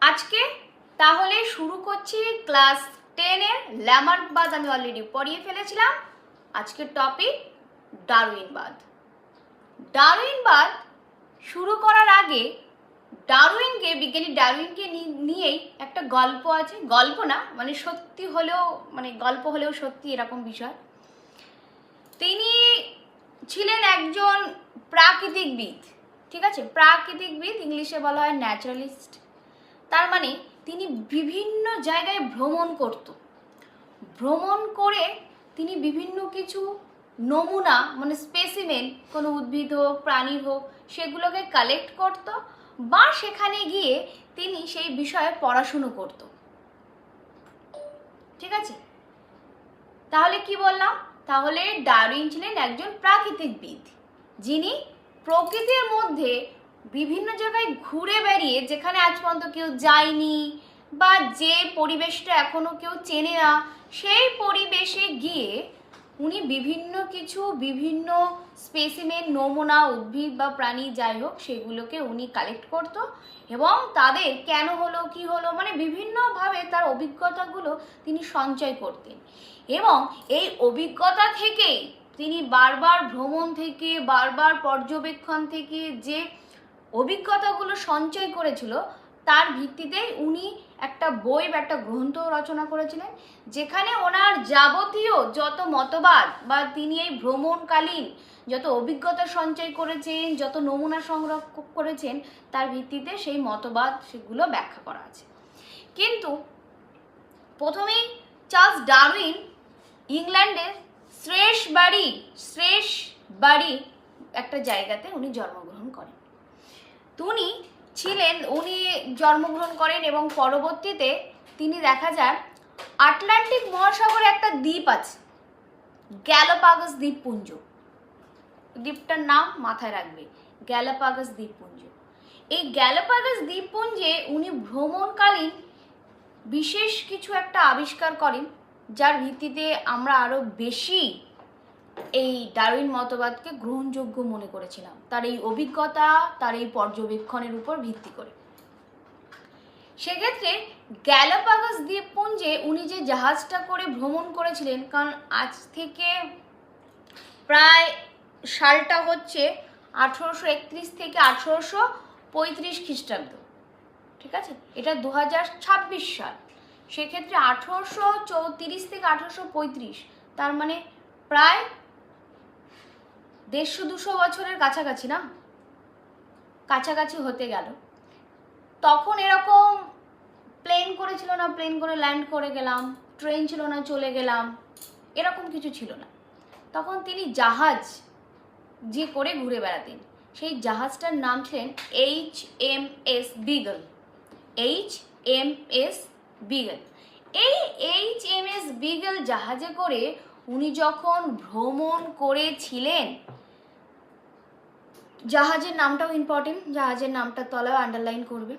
আজকে তাহলে শুরু করছি ক্লাস 10 এর ল্যামার্কবাদ। আমি অলরেডি পড়িয়ে ফেলেছিলাম। আজকের টপিক ডারউইনবাদ। ডারউইনবাদ শুরু করার আগে বিজ্ঞানী ডারউইনকে নিয়েই একটা গল্প আছে। গল্প না, মানে সত্যি হলেও, মানে গল্প হলেও সত্যি, এরকম বিষয়। তিনি ছিলেন একজন প্রাকৃতিকবিদ। ঠিক আছে, প্রাকৃতিকবিদ, ইংলিশে বলা হয় ন্যাচারালিস্ট। তার মানে তিনি বিভিন্ন জায়গায় ভ্রমণ করে তিনি বিভিন্ন কিছু নমুনা, মানে স্পেসিমেন, কোনো উদ্ভিদ হোক প্রাণীর হোক, সেগুলোকে কালেক্ট করত বা সেখানে গিয়ে তিনি সেই বিষয়ে পড়াশুনো করত। ঠিক আছে, তাহলে কি বললাম? তাহলে ডারউইন ছিলেন একজন প্রাকৃতিকবিদ, যিনি প্রকৃতির মধ্যে বিভিন্ন জায়গায় ঘুরে বেড়িয়ে, যেখানে আজ পর্যন্ত কেউ যায়নি বা যে পরিবেশটা এখনো কেউ চেনে না, সেই পরিবেশে গিয়ে উনি বিভিন্ন স্পেসিমেন, নমুনা, উদ্ভিদ বা প্রাণী যাই হোক, সেগুলোকে উনি কালেক্ট করত এবং তাদের কেন হলো, কি হলো, মানে বিভিন্নভাবে তার অভিজ্ঞতাগুলো তিনি সঞ্চয় করতেন। এবং এই অভিজ্ঞতা থেকেই তিনি বারবার ভ্রমণ থেকে, বারবার পর্যবেক্ষণ থেকে যে অভিজ্ঞতাগুলো সঞ্চয় করেছিল, তার ভিত্তিতেই উনি একটা বই বা একটা গ্রন্থ রচনা করেছিলেন, যেখানে ওনার যাবতীয় যত মতবাদ বা তিনি এই ভ্রমণকালীন যত অভিজ্ঞতা সঞ্চয় করেছেন, যত নমুনা সংগ্রহ করেছেন, তার ভিত্তিতে সেই মতবাদ সেগুলো ব্যাখ্যা করা আছে। কিন্তু প্রথমেই চার্লস ডারউইন ইংল্যান্ডের শ্রেসবারি একটা জায়গাতে উনি জন্মগ্রহণ করেন। উনি জন্মগ্রহণ করেন এবং পরবর্তীতে তিনি, দেখা যায়, আটলান্টিক মহাসাগরে একটা দ্বীপ আছে, গ্যালাপাগোস দ্বীপপুঞ্জ। দ্বীপটার নাম মাথায় রাখবে, গ্যালাপাগোস দ্বীপপুঞ্জ। এই গ্যালাপাগোস দ্বীপপুঞ্জে উনি ভ্রমণকালীন বিশেষ কিছু একটা আবিষ্কার করেন, যার ভিত্তিতে আমরা আরো বেশি এই ডারউইন মতবাদকে গ্রহণযোগ্য মনে করেছিলাম, তার এই অভিজ্ঞতা, তার এই পর্যবেক্ষণের উপর ভিত্তি করে। সেক্ষেত্রে গ্যালাপাগোস দ্বীপপুঞ্জে উনি যে জাহাজটা করে ভ্রমণ করেছিলেন, কারণ আজ থেকে প্রায় সালটা হচ্ছে 1831 থেকে 1835 খ্রিস্টাব্দ। ঠিক আছে, এটা 2026 সাল। সেক্ষেত্রে 1834 থেকে 1835, তার মানে প্রায় 150-200 বছরের কাছাকাছি, না কাছাকাছি হতে গেল। তখন এরকম প্লেন করেছিল না, প্লেন করে ল্যান্ড করে গেলাম, ট্রেন ছিল না চলে গেলাম, এরকম কিছু ছিল না। তখন তিনি জাহাজ যে করে ঘুরে বেড়াতেন, সেই জাহাজটার নাম ছিলেন HMS বিগল। HMS Beagle. এই HMS বিগল জাহাজে করে উনি যখন ভ্রমণ করেছিলেন, জাহাজের নামটাও ইম্পর্টেন্ট, জাহাজের নামটা তলায় আন্ডারলাইন করবে।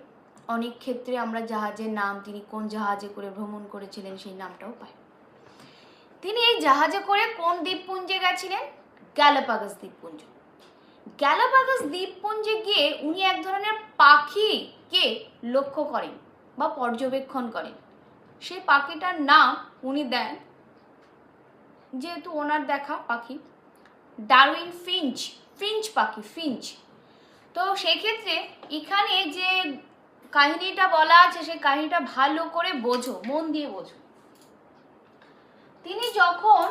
অনেক ক্ষেত্রে আমরা জাহাজের নাম, তিনি কোন জাহাজে করে ভ্রমণ করেছিলেন, সেই নামটাও পাই। তিনি এই জাহাজে করে কোন দ্বীপপুঞ্জে গেছিলেন? গ্যালাপাগোস দ্বীপপুঞ্জ। গ্যালাপাগোস দ্বীপপুঞ্জে গিয়ে উনি এক ধরনের পাখিকে লক্ষ্য করেন বা পর্যবেক্ষণ করেন। সেই পাখিটার নাম উনি দেন, যেহেতু ওনার দেখা পাখি, ডারউইন ফিঞ্চ পাখি, ফিঞ্চ। তো সেক্ষেত্রে এখানে যে কাহিনীটা বলা আছে, সেই কাহিনীটা ভালো করে বোঝো, মন দিয়ে বোঝো। তিনি যখন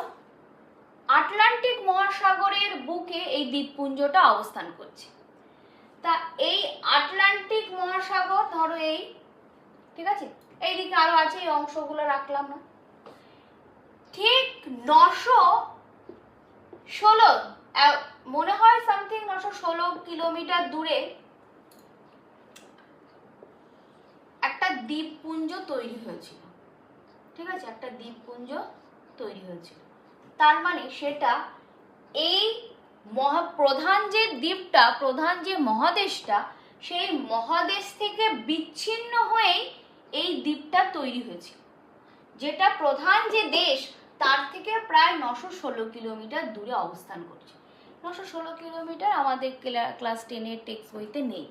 আটলান্টিক মহাসাগরের বুকে এই দ্বীপপুঞ্জটা অবস্থান করছে, তা এই আটলান্টিক মহাসাগর ধরো এই, ঠিক আছে, এইদিকে আরো আছে, এই অংশগুলো রাখলাম না, ঠিক 916, মনে হয় সামথিং 916 কিলোমিটার দূরে একটা দ্বীপপুঞ্জ তৈরি হয়েছিল। ঠিক আছে, একটা দ্বীপপুঞ্জ তৈরি হয়েছিল। তার মানে সেটা এই প্রধান যে দ্বীপটা, প্রধান যে মহাদেশটা, সেই মহাদেশ থেকে বিচ্ছিন্ন হয়েই এই দ্বীপটা তৈরি হয়েছিল, যেটা প্রধান যে দেশ তার থেকে প্রায় 916 কিলোমিটার দূরে অবস্থান করছে। 916 কিলোমিটার আমাদের ক্লাস 10 এর টেক্সট বইতে নেই।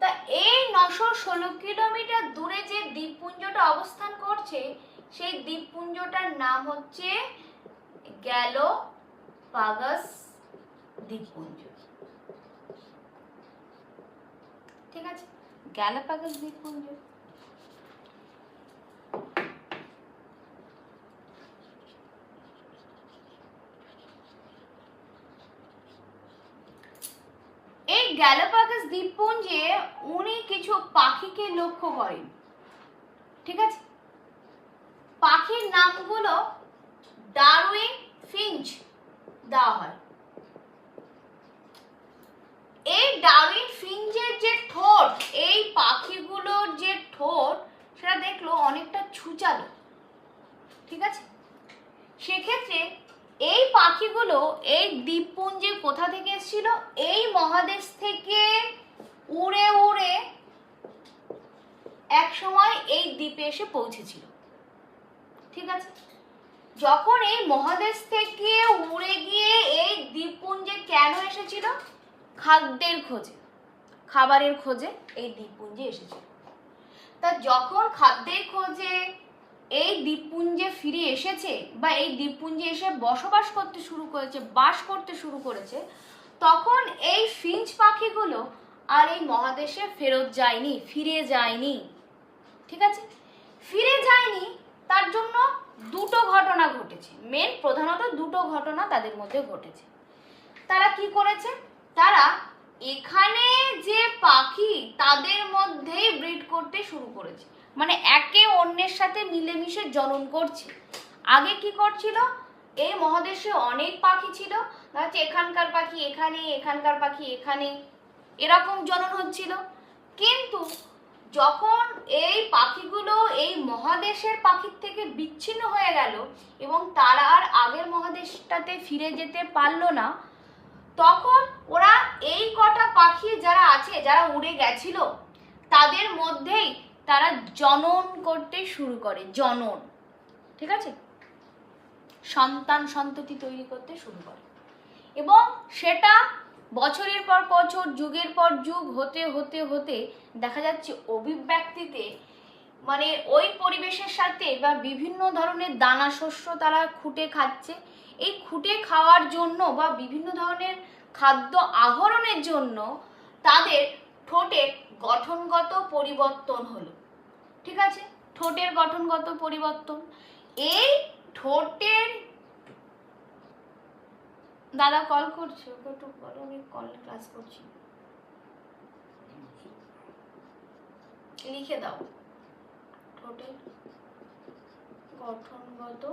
তা এই 916 কিলোমিটার দূরে যে দ্বীপপুঞ্জটা অবস্থান করছে সেই দ্বীপপুঞ্জটার নাম হচ্ছে গ্যালাপাগোস দ্বীপপুঞ্জ। ঠিক আছে, গ্যালাপাগোস দ্বীপপুঞ্জ। এই গ্যালাপাগোস দ্বীপপুঞ্জে উনি কিছু পাখিকে লক্ষ্য করেন। ঠিক আছে, পাখির নামগুলো ডারউইন ফিঞ্চ দেওয়া হয়। এই ডারউইন ফিঞ্চের যে ঠোঁট, এই পাখিগুলোর যে ঠোঁট, সেটা দেখলো অনেকটা ছুচালো। ঠিক আছে, সেক্ষেত্রে এই পাখিগুলো এই দ্বীপপুঞ্জে কোথা থেকে এসেছিল? এই মহাদেশ থেকে উড়ে উড়ে এক সময় এই দ্বীপে এসে পৌঁছেছিল। ঠিক আছে, যখন এই মহাদেশ থেকে উড়ে গিয়ে এই দ্বীপপুঞ্জে কেন এসেছিল? খাদ্যের খোঁজে, খাবারের খোঁজে এই দ্বীপপুঞ্জে এসেছিল। তা যখন খাদ্যের খোঁজে এই দ্বীপপুঞ্জে ফিরে এসেছে বা এই দ্বীপপুঞ্জে এসে বসবাস করতে শুরু করেছে, বাস করতে শুরু করেছে, তখন এই ফিঞ্চ পাখিগুলো আর এই মহাদেশে ফেরত যায়নি, ফিরে যায়নি। ঠিক আছে, ফিরে যায়নি, তার জন্য দুটো ঘটনা ঘটেছে। প্রধানত দুটো ঘটনা তাদের মধ্যে ঘটেছে। তারা কি করেছে? তারা এখানে যে পাখি তাদের মধ্যেই ব্রিড করতে শুরু করেছে, মানে একে অন্যের সাথে মিলেমিশে জনন করছে। আগে কি করছিল? এই মহাদেশে অনেক পাখি ছিল, হচ্ছে এখানকার পাখি এখানে, এখানকার পাখি এখানে, এরকম জনন হচ্ছিল। কিন্তু যখন এই পাখিগুলো এই মহাদেশের পাখির থেকে বিচ্ছিন্ন হয়ে গেল এবং তারা আর আগের মহাদেশটাতে ফিরে যেতে পারলো না, তখন ওরা এই কটা পাখি যারা আছে, যারা উড়ে গেছিল, তাদের মধ্যেই তারা জনন করতে শুরু করে। জনন, ঠিক আছে, সন্তান সন্ততি তৈরি করতে শুরু করে এবং সেটা বছরের পর বছর, যুগের পর যুগ হতে হতে হতে দেখা যাচ্ছে অভিব্যক্তিতে, মানে ওই পরিবেশের সাথে বা বিভিন্ন ধরনের দানা শস্য তারা খুঁটে খাচ্ছে। এই খুঁটে খাওয়ার জন্য বা বিভিন্ন ধরনের খাদ্য আহরণের জন্য তাদের ঠোঁটের গঠনগত পরিবর্তন হলো। ঠিক আছে, ঠোঁটের গঠনগত পরিবর্তন। এই ঠোঁটের, দাদা কল করছে, ওকে একটু বলো, আমি কল ক্লাস করছি, লিখে দাও। ঠোঁটের গঠনগত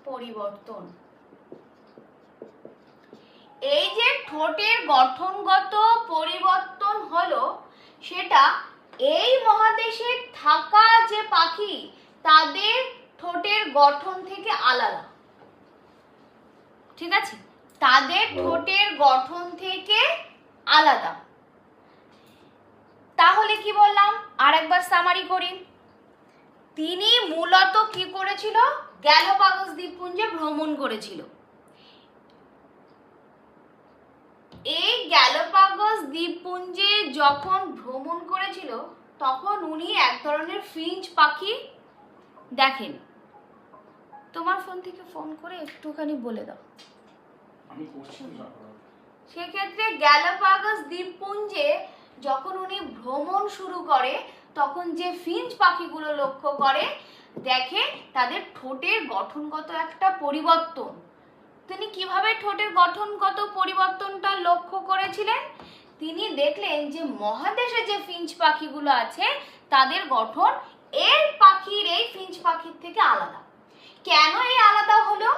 পরিবর্তন। এই যে ঠোঁটের গঠনগত পরিবর্তন হলো, সেটা এই মহাদেশে থাকা যে পাখি তাদের ঠোঁটের গঠন থেকে আলাদা। ঠিক আছে, তাদের ঠোঁটের গঠন থেকে আলাদা। তাহলে কি বললাম, আরেকবার সামারি করি। তিনি মূলত কি করেছিল? গ্যালাপাগোস দ্বীপপুঞ্জে ভ্রমণ করেছিল। এই গ্যালাপাগোস দ্বীপপুঞ্জে যখন ভ্রমণ করেছিল, তখন উনি এক ধরনের ফিঞ্চ পাখি দেখেন। তোমার ফোন থেকে ফোন করে একটুখানি বলে দাও। সেক্ষেত্রে গ্যালাপাগোস দ্বীপপুঞ্জে যখন উনি ভ্রমণ শুরু করে, তখন যে ফিঞ্চ পাখিগুলো লক্ষ্য করে, দেখে তাদের ঠোঁটের গঠনগত একটা পরিবর্তন। তিনি কিভাবে ঠোঁটের গঠনগত পরিবর্তনটা লক্ষ্য করেছিলেন? তিনি দেখলেন যে মহাদেশে যে ফিঞ্চ পাখিগুলো আছে তাদের গঠন এই ফিঞ্চ পাখির থেকে আলাদা। কেন এই আলাদা হলো?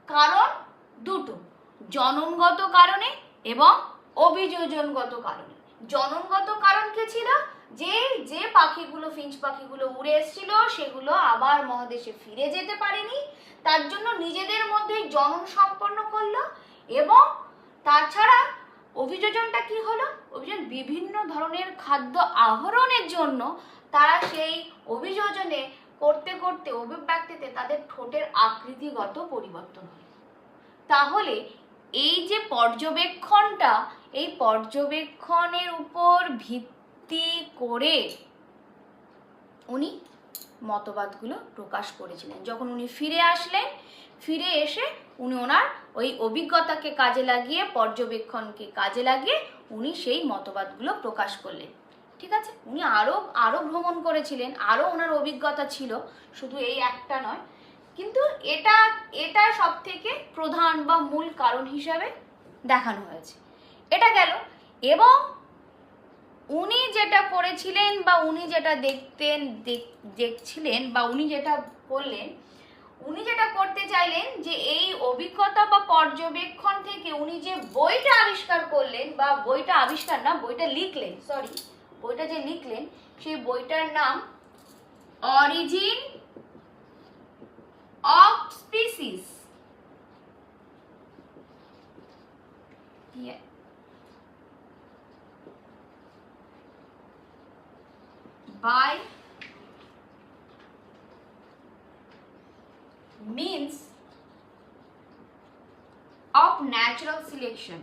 কারণ দুটো, জননগত কারণে এবং অভিযোজনগত কারণে। জননগত কারণ কি ছিল? যে পাখিগুলো, ফিঞ্চ পাখিগুলো উড়ে এসেছিল, সেগুলো আবার মহাদেশে ফিরে যেতে পারেনি, তার জন্য নিজেদের মধ্যে জনন সম্পন্ন করলো। এবং তাছাড়া অভিযোজনটা কি হলো? অভিযোজন বিভিন্ন ধরনের খাদ্য আহরণের জন্য তারা সেই অভিযোজনে করতে করতে অভিব্যক্তিতে তাদের ঠোঁটের আকৃতিগত পরিবর্তন হলো। তাহলে এই যে পর্যবেক্ষণটা, এই পর্যবেক্ষণের উপর ভিত্তি করে উনি মতবাদগুলো প্রকাশ করেছিলেন। যখন উনি ফিরে আসলেন, ফিরে এসে উনি ওনার ওই অভিজ্ঞতাকে কাজে লাগিয়ে, পর্যবেক্ষণকে কাজে লাগিয়ে উনি সেই মতবাদগুলো প্রকাশ করলেন। ঠিক আছে, উনি আরও ভ্রমণ করেছিলেন, আরও ওনার অভিজ্ঞতা ছিল, শুধু এই একটা নয়, কিন্তু এটা সব থেকে প্রধান বা মূল কারণ হিসাবে দেখানো হয়েছে। এটা গেল। এবং উনি যেটা করেছিলেন বা উনি যেটা দেখছিলেন বা উনি যেটা করলেন, উনি যেটা করতে চাইলেন যে এই অভিজ্ঞতা বা পর্যবেক্ষণ থেকে উনি যে বইটা আবিষ্কার করলেন, বা বইটা আবিষ্কার না, বইটা লিখলেন, বইটা যে লিখলেন, সেই বইটার নাম origin of species. by means of natural selection।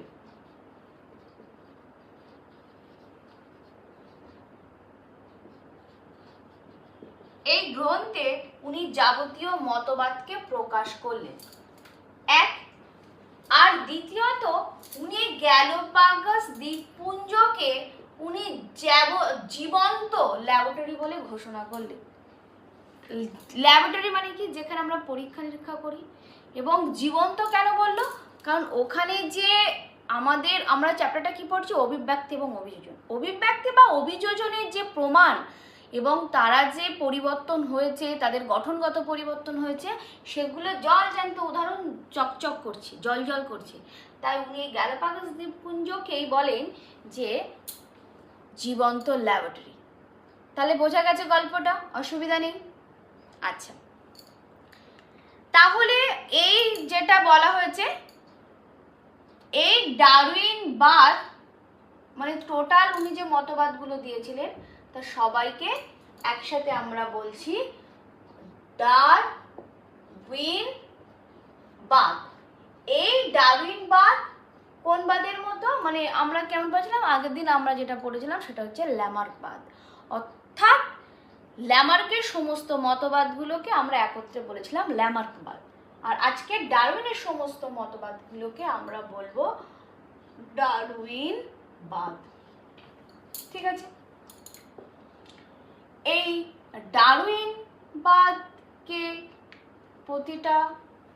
এই গ্রন্থে উনি যাবতীয় মতবাদকে প্রকাশ করলেন, এক। আর দ্বিতীয়ত, উনি গ্যালোপাগোস দ্বীপপুঞ্জকে উনি জীবন্ত ল্যাবরেটরি বলে ঘোষণা করলেন। ল্যাবরেটরি মানে কি? যেখানে আমরা পরীক্ষা নিরীক্ষা করি। এবং জীবন্ত কেন বললো? কারণ ওখানে যে আমরা চ্যাপ্টারটা কি পড়ছি? অভিব্যক্তি এবং অভিযোজন। অভিব্যক্তি বা অভিযোজনের যে প্রমাণ এবং তারা যে পরিবর্তন হয়েছে, তাদের গঠনগত পরিবর্তন হয়েছে, সেগুলো জলজ্যান্ত উদাহরণ চকচক করছে, জল করছে। তাই উনি গ্যালাপাগোস দ্বীপপুঞ্জকেই বলেন যে জীবন্ত ল্যাবরেটরি। তাহলে বোঝা গেছে গল্পটা, অসুবিধা নেই। আচ্ছা, তাহলে এই যেটা বলা হয়েছে, এই ডারউইনবাদ মানে টোটাল উনি যে মতবাদগুলো দিয়েছিলেন, তা সবাইকে একসাথে আমরা বলছি ডারউইনবাদ। এই ডারউইনবাদ কোন বাদের মতো? মানে আমরা কেমন পাচ্ছিলাম? আগের দিন আমরা যেটা পড়েছিলাম সেটা হচ্ছে ল্যামার্কবাদ। অর্থাৎ ল্যামার্কের সমস্ত মতবাদগুলোকে আমরা একত্রে বলেছিলাম ল্যামার্কবাদ। আর আজকে ডারউইনের সমস্ত মতবাদগুলোকে আমরা বলবো ডারউইনবাদ। ঠিক আছে, এই ডারউইনবাদকে, প্রতিটা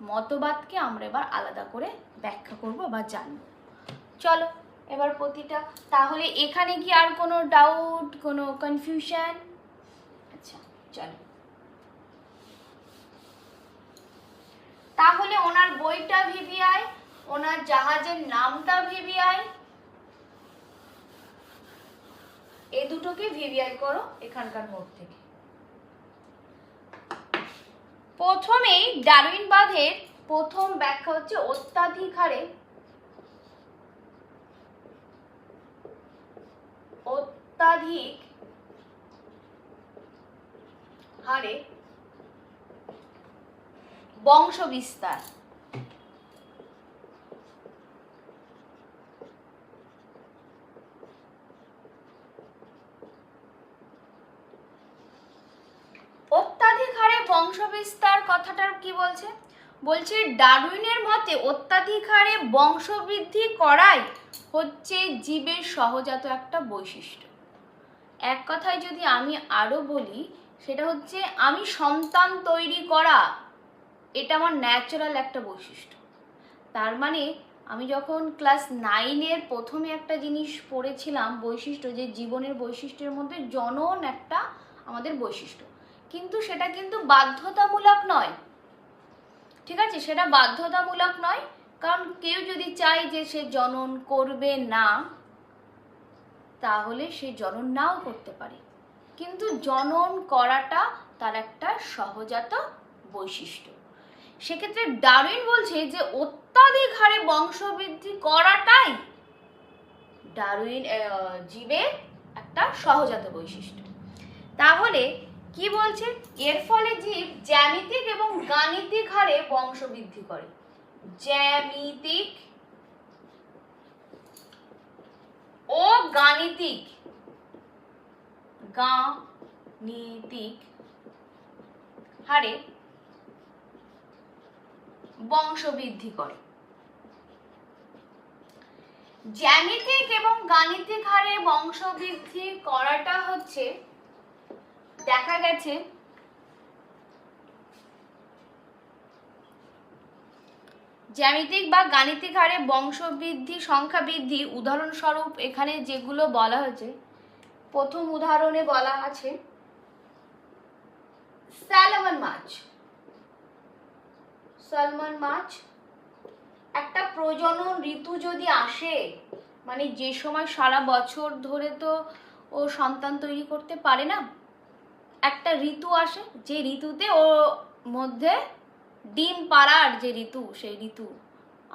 মতবাদকে আমরা এবার আলাদা করে ব্যাখ্যা করব বা জানব। চলো এবার প্রতিটা, তাহলে এখানে কি আর কোনো ডাউট, কোনো কনফিউশন? আচ্ছা চলো, তাহলে ওনার বইটা ভিভিআই, ওনার জাহাজের নামটা ভিভিআই, এই দুটোকে ভিভিআই করো এখানকার নোট থেকে। প্রথমেই ডারউইনবাদের প্রথম ব্যাখ্যা হচ্ছে অত্যাধিক হারে বংশ বিস্তার। অত্যাধিক হারে বংশবিস্তার কথাটার কি বলছে? বলছে ডারউইনের মতে অত্যাধিক হারে বংশবৃদ্ধি করাই হচ্ছে জীবের সহজাত একটা বৈশিষ্ট্য। এক কথায় যদি আমি আরো বলি, সেটা হচ্ছে আমি সন্তান তৈরি করা, এটা আমার ন্যাচারাল একটা বৈশিষ্ট্য। তার মানে আমি যখন ক্লাস 9-এর প্রথমে একটা জিনিস পড়েছিলাম, বৈশিষ্ট্য, যে জীবনের বৈশিষ্ট্যের মধ্যে জনন একটা আমাদের বৈশিষ্ট্য, কিন্তু সেটা কিন্তু বাধ্যতামূলক নয়। ঠিক আছে, সেটা বাধ্যতামূলক নয়, কারণ কেউ যদি চায় যে সে জনন করবে না, তাহলে সে জনন নাও করতে পারে, কিন্তু জনন করাটা তার একটা সহজাত বৈশিষ্ট্য। সেক্ষেত্রে ডারউইন বলছে যে অত্যাধিক হারে বংশবৃদ্ধি করাটাই জীবের একটা সহজাত বৈশিষ্ট্য। তাহলে কি বলছে? এর ফলে জীব জ্যামিতিক এবং গাণিতিক হারে বংশবৃদ্ধি করে। জ্যামিতিক ও গাণিতিক গাণিতিক হারে বংশবৃদ্ধি করে। জ্যামিতিক এবং গাণিতিক হারে বংশবৃদ্ধি করাটা হচ্ছে দেখা গেছে জ্যামিতিক বা গাণিতিক হারে বংশবৃদ্ধি সংখ্যা বৃদ্ধি উদাহরণস্বরূপ এখানে যেগুলো বলা হয়েছে, প্রথম উদাহরণে বলা আছে স্যালমন মাছ। স্যালমন মাছ একটা প্রজনন ঋতু যদি আসে, মানে যে সময় সারা বছর ধরে তো ও সন্তান তৈরি করতে পারে না, একটা ঋতু আসে যে ঋতুতে ও মধ্যে ডিম পাড়ার যে ঋতু, সেই ঋতু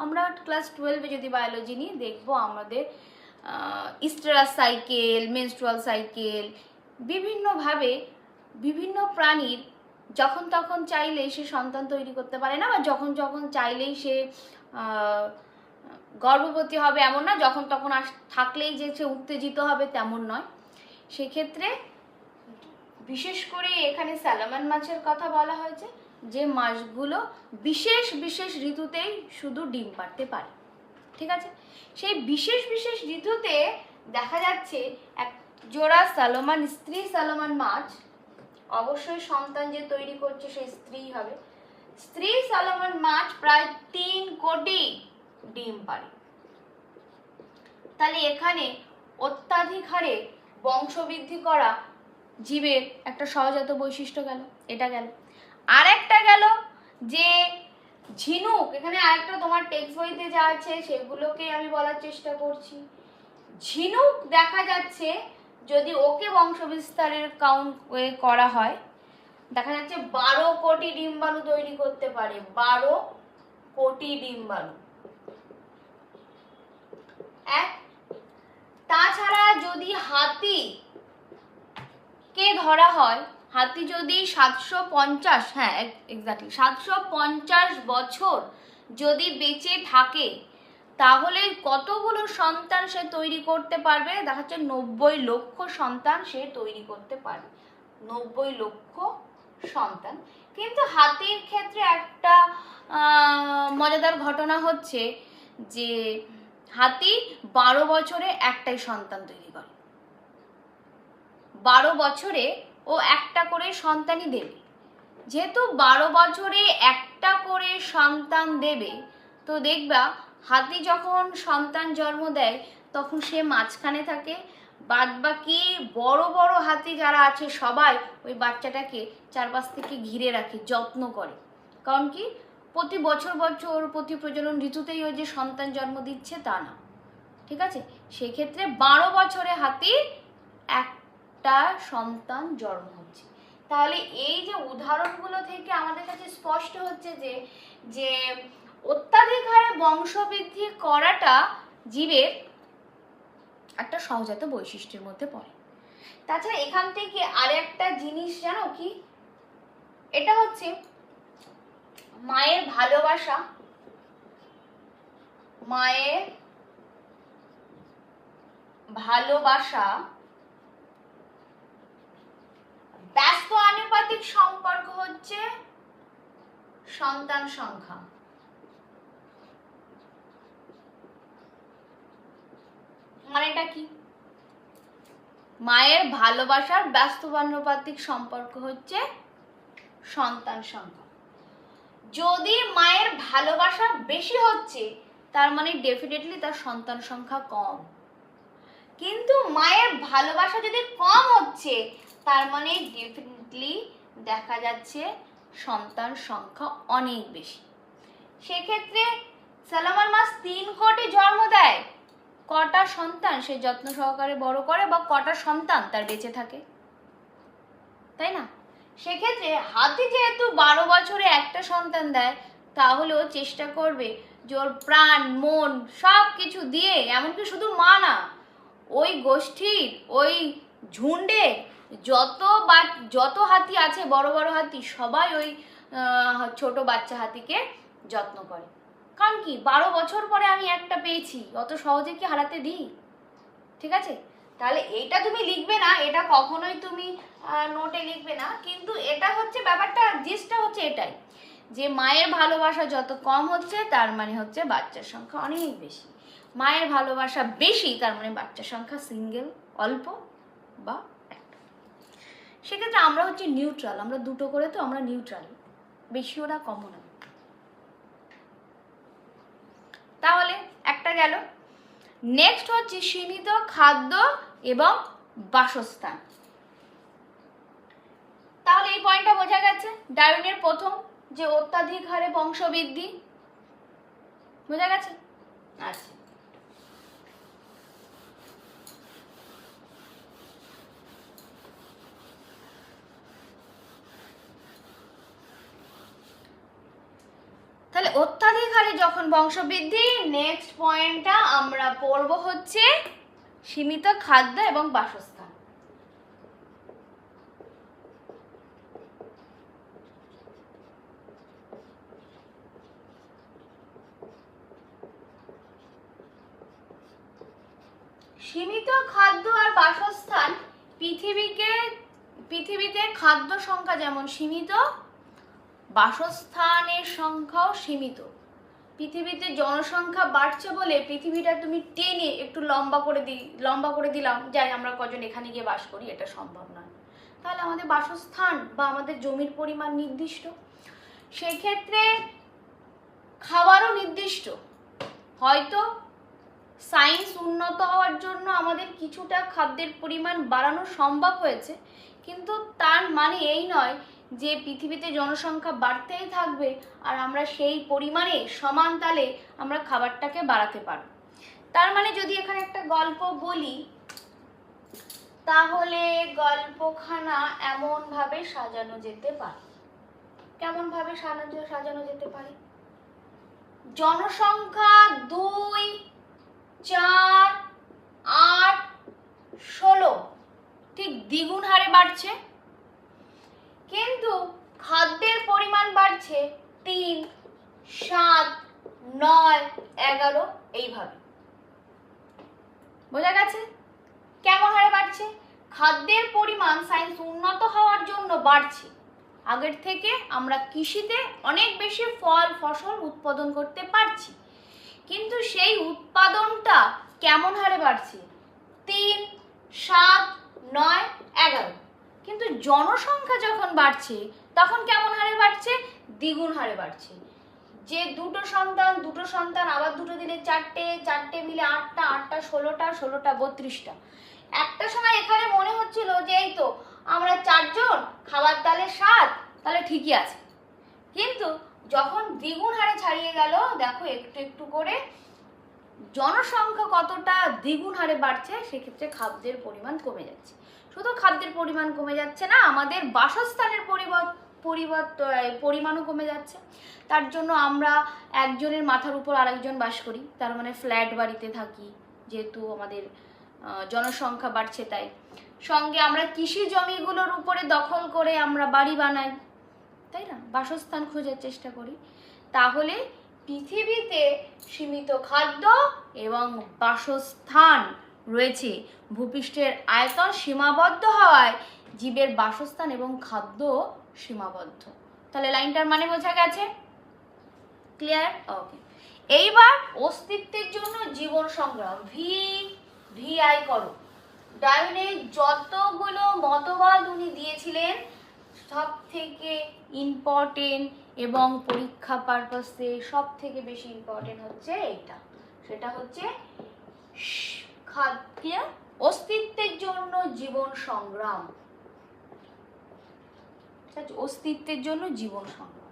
আমরা ক্লাস 12-এ যদি বায়োলজি নিয়ে দেখবো আমাদের ইস্টারাস সাইকেল, মেনস্ট্রুয়াল সাইকেল, বিভিন্নভাবে বিভিন্ন প্রাণীর যখন তখন চাইলেই সে সন্তান তৈরি করতে পারে না, বা যখন যখন চাইলেই সে গর্ভবতী হবে এমন না, যখন তখন থাকলেই যে সে উত্তেজিত হবে তেমন নয়। সেক্ষেত্রে বিশেষ করে এখানে স্যালমন মাছের কথা বলা হয়েছে, যে মাছগুলো বিশেষ বিশেষ ঋতুতেই শুধু ডিম পাড়তে পারে। ঠিক আছে, সেই বিশেষ বিশেষ ঋতুতে দেখা যাচ্ছে এক জোড়া স্যালমন, স্ত্রী স্যালমন মাছ, অবশ্যই সন্তান যে তৈরি করছে সেই স্ত্রী হবে, স্ত্রী স্যালমন মাছ প্রায় 3 কোটি ডিম পাড়ে। তাহলে এখানে অত্যাধিক হারে বংশবৃদ্ধি করা জীবের একটা সহজাত বৈশিষ্ট্য গেল, এটা গেল। আর একটা গেল যে ঝিনুক, এখানে আরেকটা তোমার টেক্সট বইতে যা আছে সেগুলোকে আমি বলার চেষ্টা করছি। ঝিনুক দেখা যাচ্ছে যদি ওকে বংশবিস্তারের কাউন্ট করা হয়, দেখা যাচ্ছে 12 কোটি ডিম্বাণু তৈরি করতে পারে, 12 কোটি ডিম্বাণু। এক, তাছাড়া যদি হাতি কে ধরা হয়, হাতি যদি 750, হ্যাঁ এক্স্যাক্টলি 750 বছর যদি বেঁচে থাকে, তাহলে কতগুলো সন্তান সে তৈরি করতে পারবে? দেখা যাচ্ছে 90 লক্ষ সন্তান সে তৈরি করতে পারবে, 90 লক্ষ সন্তান। কিন্তু হাতির ক্ষেত্রে একটা মজাদার ঘটনা হচ্ছে যে হাতি 12 বছরে একটাই সন্তান তৈরি করে, 12 বছরে ও একটা করে সন্তানই দেবে। যেহেতু 12 বছরে একটা করে সন্তান দেবে, তো দেখবা হাতি যখন সন্তান জন্ম দেয় তখন সে মাঝখানে থাকে, বাদ বাকি বড় বড় হাতি যারা আছে সবাই ওই বাচ্চাটাকে চারপাশ থেকে ঘিরে রাখে, যত্ন করে। কারণ কি, প্রতি বছর বছর প্রতি প্রজনন ঋতুতেই ওই যে সন্তান জন্ম দিচ্ছে তা না। ঠিক আছে, সেক্ষেত্রে 12 বছরে হাতির একটা সন্তান জন্ম হচ্ছে। তাহলে এই যে উদাহরণগুলো থেকে আমাদের কাছে স্পষ্ট হচ্ছে যে অত্যাধিক হারে বংশবৃদ্ধি করাটা জীবের একটা সহজাত বৈশিষ্ট্যের মধ্যে পড়ে। তাছাড়া এখান থেকে আরেকটা জিনিস জানো কি, এটা হচ্ছে মায়ের ভালোবাসা, মায়ের ভালোবাসা ব্যস্ত আনুপাতিক সম্পর্ক হচ্ছে সন্তান সংখ্যা। মানেটা কি? মায়ের ভালোবাসার ব্যস্তানুপাতিক সম্পর্ক হচ্ছে সন্তান সংখ্যা। যদি মায়ের ভালোবাসা বেশি হচ্ছে তার মানে ডেফিনেটলি তার সন্তান সংখ্যা কম, কিন্তু মায়ের ভালোবাসা যদি কম হচ্ছে তার মানে ডেফিনেটলি দেখা যাচ্ছে সন্তান সংখ্যা অনেক বেশি। সেক্ষেত্রে স্যালমন মাছ 3 কোটি জন্ম দেয়, কটা সন্তান সে যত্ন সহকারে বড় করে বা কটা সন্তান তার বেঁচে থাকে, তাই না? সেক্ষেত্রে হাতি যেহেতু 12 বছরে একটা সন্তান দেয়, তাহলেও চেষ্টা করবে যে ওর প্রাণ মন সব কিছু দিয়ে, এমনকি শুধু মা না, ওই গোষ্ঠীর ওই ঝুন্ডে যত হাতি আছে, বড় বড় হাতি, সবাই ওই ছোট বাচ্চা হাতিকে যত্ন করে। কারণ কি, 12 বছর পরে আমি একটা পেয়েছি, অত সহজে কি হারাতে দিই? ঠিক আছে? তাহলে এইটা তুমি লিখবে না, এটা কখনোই তুমি নোটে লিখবে না, কিন্তু এটা হচ্ছে ব্যাপারটা, জিনিসটা হচ্ছে এটাই যে মায়ের ভালোবাসা যত কম হচ্ছে তার মানে হচ্ছে বাচ্চার সংখ্যা অনেক বেশি, মায়ের ভালোবাসা বেশি তার মানে বাচ্চার সংখ্যা সিঙ্গেল, অল্প বা একটা। সেক্ষেত্রে আমরা হচ্ছে নিউট্রাল, আমরা দুটো করে তো আমরা নিউট্রাল, বেশিও না কমও না। তাহলে একটা গেল। নেক্সট হচ্ছে সীমিত খাদ্য এবং বাসস্থান। তাহলে এই পয়েন্টটা বোঝা গেছে, ডারউইনের প্রথম যে অত্যাধিক হারে বংশবৃদ্ধি, বোঝা গেছে? আচ্ছা, তাহলে অত্যাধিক হারে যখন বংশবৃদ্ধি, নেক্সট পয়েন্টটা আমরা পড়ব হচ্ছে সীমিত খাদ্য এবং বাসস্থান। সীমিত খাদ্য আর বাসস্থান, পৃথিবীতে খাদ্য সংখ্যা যেমন সীমিত, বাসস্থানের সংখ্যাও সীমিত। পৃথিবীতে জনসংখ্যা বাড়ছে বলে পৃথিবীটা তুমি টেনে একটু লম্বা করে দিলাম, যাই আমরা কজন এখানে গিয়ে বাস করি, এটা সম্ভব নয়। তাহলে আমাদের বাসস্থান বা আমাদের জমির পরিমাণ নির্দিষ্ট, সেই ক্ষেত্রে খাবারও নির্দিষ্ট। হয়তো সায়েন্স উন্নত হওয়ার জন্য আমাদের কিছুটা খাদ্যের পরিমাণ বাড়ানো সম্ভব হয়েছে, কিন্তু তার মানে এই নয় যে পৃথিবীতে জনসংখ্যা বাড়তেই থাকবে আর আমরা সেই পরিমাণে সমান তালে আমরা খাবারটাকে বাড়াতে পারব। তার মানে যদি এখানে একটা গল্প বলি, তাহলে গল্পখানা এমনভাবে সাজানো যেতে পারে। কেমনভাবে সাজানো যেতে পারে? জনসংখ্যা 2, 4, 8, 16 ঠিক দ্বিগুণ হারে বাড়ছে, কিন্তু খাদ্যের পরিমাণ বাড়ছে 3, 7, 9, 11 এইভাবে। বোঝা গেছে কেমন হারে বাড়ছে? খাদ্যের পরিমাণ সায়েন্স উন্নত হওয়ার জন্য বাড়ছে, আগের থেকে আমরা কৃষিতে অনেক বেশি ফসল উৎপাদন করতে পারছি, কিন্তু সেই উৎপাদনটা কেমন হারে বাড়ছে? 3, 7, 9, 11। কিন্তু জনসংখ্যা যখন বাড়ছে তখন কেমন হারে বাড়ছে? দ্বিগুণ হারে বাড়ছে। যে দুটো সন্তান আবার দুটো দিলে 4টে মিলে 8টা, 8টা 16টা, 16টা 32টা। একটা সময় এখানে মনে হচ্ছিল যে এই তো আমরা 4 জন, খাবার দালে 7, তাহলে ঠিকই আছে, কিন্তু যখন দ্বিগুণ হারে ছাড়িয়ে গেল, দেখো একটু একটু করে জনসংখ্যা কতটা দ্বিগুণ হারে বাড়ছে, সেক্ষেত্রে খাদ্যের পরিমাণ কমে যাচ্ছে। শুধু খাদ্যের পরিমাণ কমে যাচ্ছে না, আমাদের বাসস্থানের পরিমাণও কমে যাচ্ছে। তার জন্য আমরা একজনের মাথার উপর আরেকজন বাস করি, তার মানে ফ্ল্যাট বাড়িতে থাকি, যেহেতু আমাদের জনসংখ্যা বাড়ছে তাই। সঙ্গে আমরা কৃষি জমিগুলোর উপরে দখল করে আমরা বাড়ি বানাই, তাই না, বাসস্থান খোঁজার চেষ্টা করি। তাহলে পৃথিবীতে সীমিত খাদ্য এবং বাসস্থান রয়েছে, ভূপৃষ্ঠের আয়তন সীমাবদ্ধ হওয়ায় জীবের বাসস্থান এবং খাদ্য সীমাবদ্ধ। তাহলে লাইনটার মানে বোঝা গেছে? ক্লিয়ার? ওকে। এইবার অস্তিত্বের জন্য জীবন সংগ্রাম, VI করো। ডারউইনের যতগুলো মতবাদ উনি দিয়েছিলেন, সব থেকে ইম্পর্টেন্ট এবং পরীক্ষা পারপাসে সব থেকে বেশি ইম্পর্টেন্ট হচ্ছে এইটা, সেটা হচ্ছে অস্তিত্বের জন্য জীবন সংগ্রাম। অস্তিত্বের জন্য জীবন সংগ্রাম।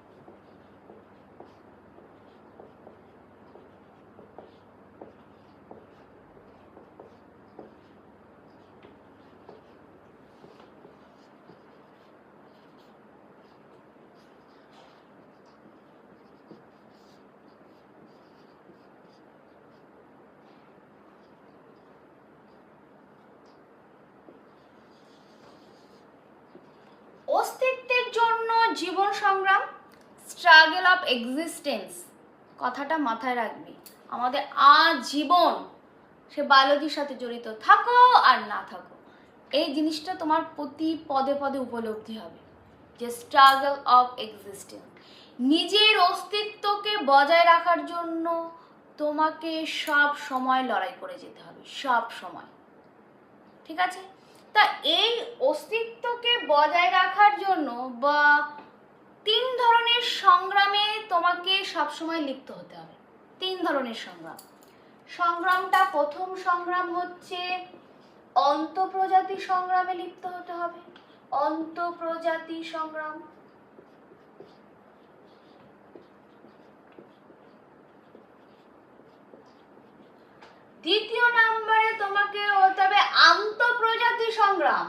অস্তিত্বের জন্য জীবন সংগ্রাম, স্ট্রাগল অফ এক্সিস্টেন্স, কথাটা মাথায় রাখবি। আমাদের আজীবন সে বায়োলজির সাথে জড়িত থাকো আর না থাকো, এই জিনিসটা তোমার প্রতি পদে পদে উপলব্ধি হবে যে স্ট্রাগল অফ এক্সিস্টেন্স, নিজের অস্তিত্বকে বজায় রাখার জন্য তোমাকে সব সময় লড়াই করে যেতে হবে, সব সময়। ঠিক আছে? তা এই অস্তিত্বকে বজায় রাখার জন্য বা 3 ধরনের সংগ্রামে তোমাকে সবসময় লিপ্ত হতে হবে। 3 ধরনের সংগ্রাম। সংগ্রামটা, প্রথম সংগ্রাম হচ্ছে অন্তঃপ্রজাতি সংগ্রামে লিপ্ত হতে হবে, অন্তঃপ্রজাতি সংগ্রাম। দ্বিতীয় নম্বরে তোমাকে হতে হবে আন্তঃপ্রজাতি সংগ্রাম,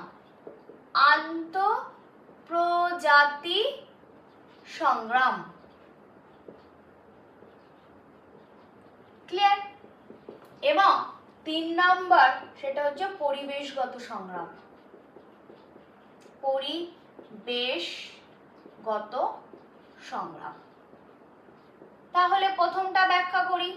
আন্তঃপ্রজাতি সংগ্রাম। ক্লিয়ার? এবং 3 নম্বর সেটা হচ্ছে পরিবেশগত সংগ্রাম, পরিবেশগত সংগ্রাম। তাহলে প্রথমটা ব্যাখ্যা করি।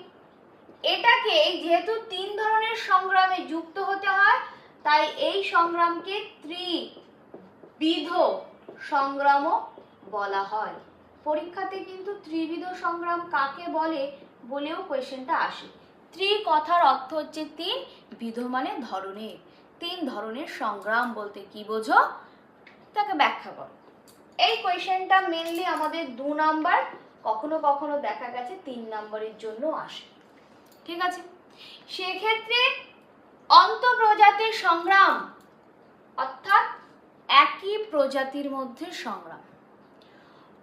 এটাকে যেহেতু 3 ধরনের সংগ্রামে যুক্ত হতে হয়, তাই এই সংগ্রামকে ত্রিবিধ সংগ্রামও বলা হয়। পরীক্ষাতে কিন্তু ত্রিবিধ সংগ্রাম কাকে বলে বলেও কোয়েশ্চেনটা আসে। ত্রি কথার অর্থ হচ্ছে 3, বিধ মানে ধরনের। 3 ধরনের সংগ্রাম বলতে কি বোঝো তাকে ব্যাখ্যা করো। এই কোয়েশ্চেনটা মেনলি আমাদের 2 নাম্বার, কখনো কখনো দেখা গেছে 3 নাম্বারের জন্য আসে। ঠিক আছে? সেক্ষেত্রে অন্তঃপ্রজাতির সংগ্রাম অর্থাৎ একই প্রজাতির মধ্যে সংগ্রাম।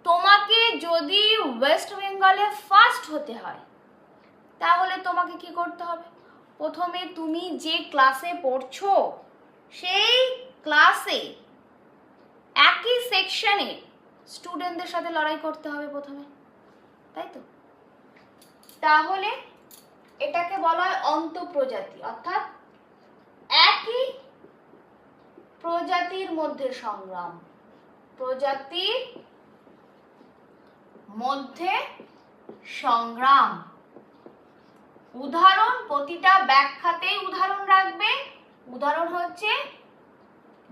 তোমাকে যদি ওয়েস্ট বেঙ্গলে ফার্স্ট হতে হয় তাহলে তোমাকে কি করতে হবে? প্রথমে তুমি যে ক্লাসে পড়ছো সেই ক্লাসে একই সেকশনে স্টুডেন্টদের সাথে লড়াই করতে হবে প্রথমে, তাই তো? তাহলে এটাকে বলা হয় অন্তঃপ্রজাতি, অর্থাৎ একই প্রজাতির মধ্যে সংগ্রাম, প্রজাতির মধ্যে সংগ্রাম। উদাহরণ, প্রতিটা ব্যাখ্যাতেই উদাহরণ রাখবে। উদাহরণ হচ্ছে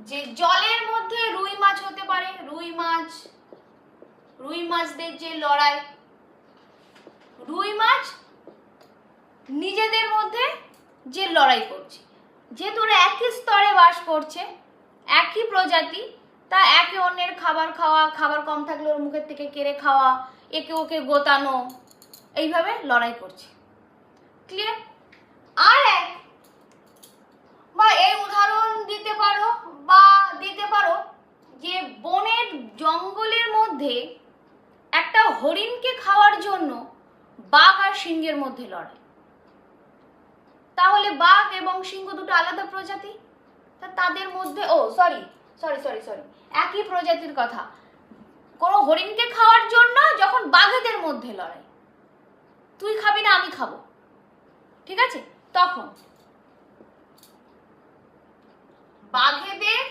যে জলের মধ্যে রুই মাছ হতে পারে, রুই মাছদের যে লড়াই, রুই মাছ নিজেদের মধ্যে যে লড়াই করছে, যেহেতু ওরা একই স্তরে বাস করছে, একই প্রজাতি, তা একে অন্যের খাবার খাওয়া, খাবার কম থাকলে ওর মুখের থেকে কেড়ে খাওয়া, একে ওকে গোতানো, এইভাবে লড়াই করছে। ক্লিয়ার? আর এক বা এই উদাহরণ দিতে পারো যে বনের জঙ্গলের মধ্যে একটা হরিণকে খাওয়ার জন্য বাঘ আর সিংহের মধ্যে লড়াই। তাহলে বাঘ এবং সিংহ দুটো আলাদা প্রজাতি, তা তাদের মধ্যে সরি একই প্রজাতির কথা। কোনো হরিণকে খাওয়ার জন্য যখন বাঘেদের মধ্যে লড়াই, তুই খাবি না আমি খাবো, ঠিক আছে, তখন বাঘেদের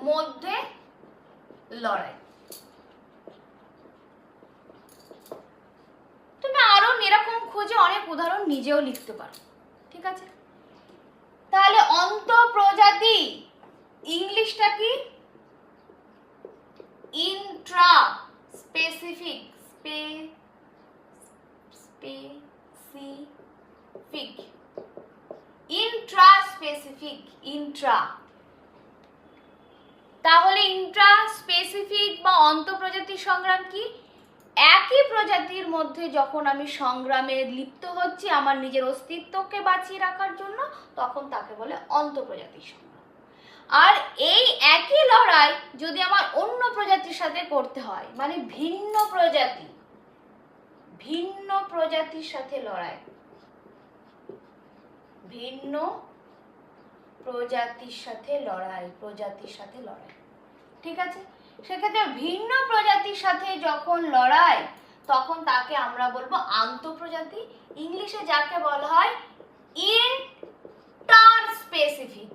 মধ্যে লড়াই। তুমি আরো এরকম খুঁজে অনেক উদাহরণ নিজেও লিখতে পারো। ঠিক আছে? তাহলে অন্তঃপ্রজাতি ইংলিশটা কি? Intra specific, Intra specific, Intra. তাহলে ইন্ট্রা স্পেসিফিক বা অন্তঃপ্রজাতি সংগ্রাম কি? একই প্রজাতির মধ্যে যখন আমি সংগ্রামে লিপ্ত হচ্ছি আমার নিজের অস্তিত্বকে বাঁচিয়ে রাখার জন্য, তখন তাকে বলে অন্তঃপ্রজাতি সংগ্রাম। আর এই একই লড়াই যদি আমার অন্য প্রজাতির সাথে করতে হয়, মানে ভিন্ন প্রজাতির সাথে লড়াই, ভিন্ন প্রজাতির সাথে লড়াই, ঠিক আছে? সেক্ষেত্রে ভিন্ন প্রজাতির সাথে যখন লড়াই, তখন তাকে আমরা বলবো আন্তঃপ্রজাতি। ইংলিশে যাকে বলা হয় ইন্টারস্পেসিফিক,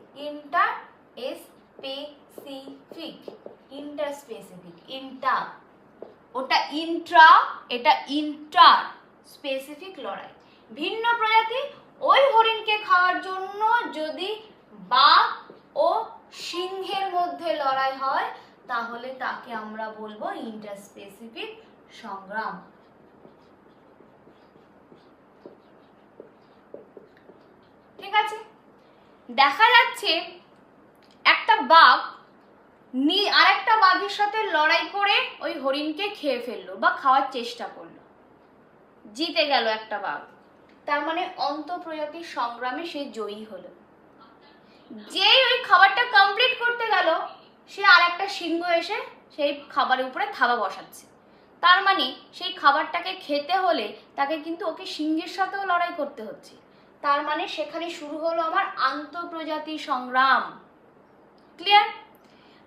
ইন্টার, ওটা ইন্ট্রা, এটা ইন্টার স্পেসিফিক লড়াই। ভিন্ন প্রজাতি ওই হরিণকে খাওয়ার জন্য যদি বাঘ ও সিংহের মধ্যে লড়াই হয় তাহলে তাকে আমরা বলবো ইন্টারস্পেসিফিক সংগ্রাম। ঠিক আছে, দেখা যাচ্ছে একটা বাঘ আরেকটা বাঘের সাথে লড়াই করে ওই হরিণকে খেয়ে ফেললো বা খাওয়ার চেষ্টা করলো, জিতে গেল একটা বাঘ, তার মানে অন্তঃপ্রজাতির সংগ্রামে সে জয়ী হলো। যেই ওই খাবারটা কমপ্লিট করতে গেল সে আরেকটা সিংহ এসে সেই খাবারের উপরে থাবা বসাচ্ছে, তার মানে সেই খাবারটাকে খেতে হলে তাকে কিন্তু ওকে সিংহের সাথেও লড়াই করতে হচ্ছে, তার মানে সেখানে শুরু হলো আমার আন্তঃপ্রজাতি সংগ্রাম। ক্লিয়ার?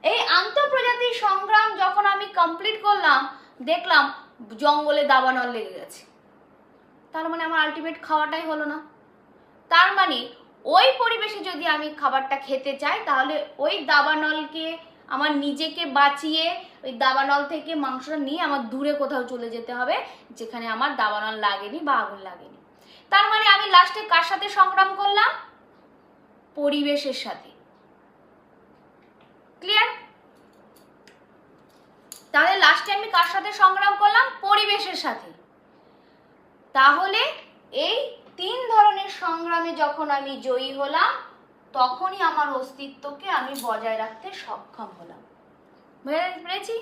এই আন্তঃপ্রজাতি সংগ্রাম যখন আমি কমপ্লিট করলাম দেখলাম জঙ্গলে দাবানল লেগে গেছে, তার মানে আমার আলটিমেট খাওয়াটাই হলো না। তার মানে ওই পরিবেশে যদি আমি খাবারটা খেতে চাই তাহলে ওই দাবানলকে আমার নিজেকে বাঁচিয়ে ওই দাবানল থেকে মাংসটা নিয়ে আমার দূরে কোথাও চলে যেতে হবে যেখানে আমার দাবানল লাগেনি বা আগুন লাগেনি। তার মানে আমি লাস্টে কার সাথে সংগ্রাম করলাম? পরিবেশের সাথে। ক্লিয়ার? তাহলে লাস্টে আমি কার সাথে সংগ্রাম করলাম? পরিবেশের সাথে। তাহলে এই 3 ধরনের সংগ্রামে যখন আমি জয়ী হলাম তখনই আমার অস্তিত্বকে আমি বজায় রাখতে সক্ষম হলাম। বুঝেছি?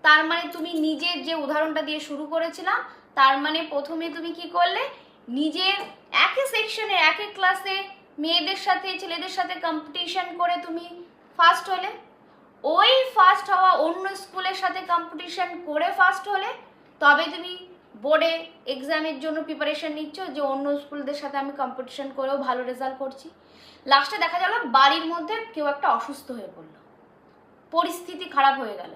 তার মানে তুমি নিজের যে উদাহরণটা দিয়ে শুরু করেছিলাম, তার মানে প্রথমে তুমি কি করলে, নিজের একই সেকশনে একই ক্লাসে মেয়েদের সাথে ছেলেদের সাথে কম্পিটিশন করে তুমি ফার্স্ট হলে, ওই ফার্স্ট হওয়া অন্য স্কুলের সাথে কম্পিটিশন করে ফার্স্ট হলে, তবে তুমি বোর্ডে এক্সামের জন্য প্রিপারেশন নিচ্ছ যে অন্য স্কুলদের সাথে আমি কম্পিটিশন করেও ভালো রেজাল্ট করছি। লাস্টে দেখা গেল বাড়ির মধ্যে কেউ একটা অসুস্থ হয়ে পড়লো, পরিস্থিতি খারাপ হয়ে গেল,